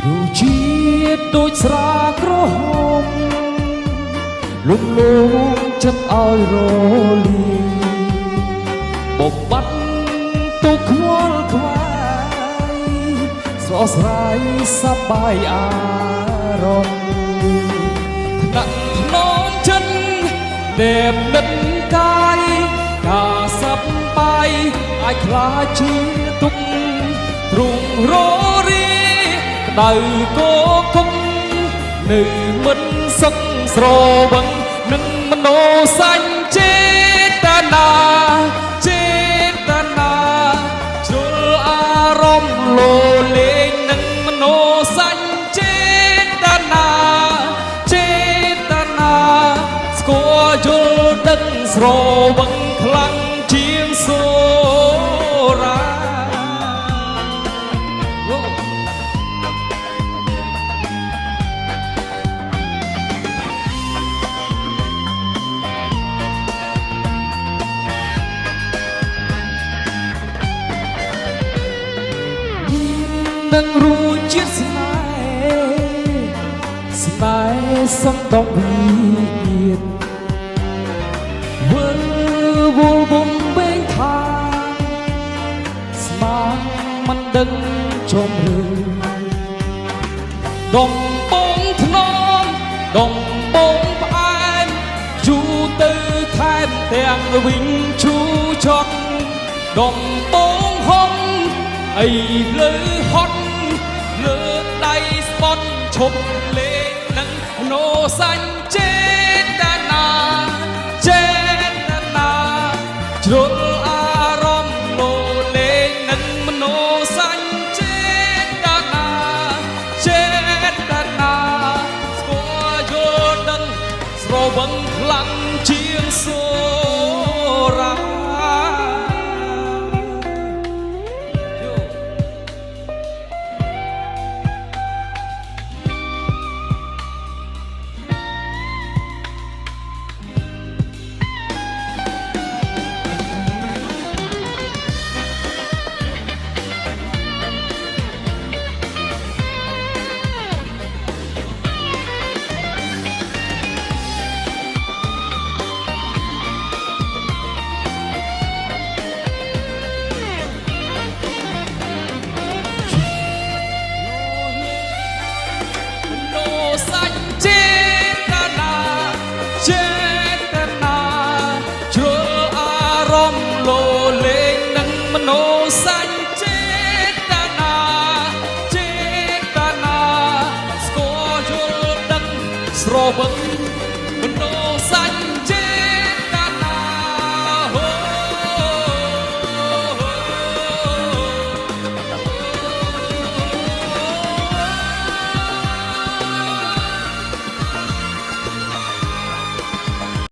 រសជាតិដូចស្រាក្រហមលំលងចិត្តឲ្យរលាយបំបត្តិទុកខ្វល់ខ្វាយស្រស់ស្រាយសប្បាយអារម្មណ៍ថ្នាក់ថ្នមចិត្តតែមិនកាយការសប្បាយអាចខ្លាចជាទុកទ្រង់ររីក្តៅកគុកនៅមិនសុខស្រវឹងនឹងមនោសញ្ចេតនាចេតនាជ្រុលអារម្មណ៍លោលេងនឹងមនោសញ្ចេតនាចេតនាស្គាល់យល់ដឹងស្រវឹងខ្លាំងជាងសូរានឹងរួចជាតិស្នេហ៍ស្នេហ៍សំដងវិញ្ញាណវិលវល់បំពេញថាស្មានមិនដឹងចំរឿដំបងធ្នមដំបងផ្អែមជូទៅថែមទាំងវិញឈូចត់ដំបងហំអីលើហត់លើដៃស្បត់ឈប់លេងនឹងណូសញ្ចេតនាចេតនាជ្រុលអារម្មណ៍លោលេងនឹងមនោសញ្ចេតនាចេតនាស្គាល់យល់ដឹងស្រវឹងខ្លាំងជាងសូរាស្រវឹងមនោ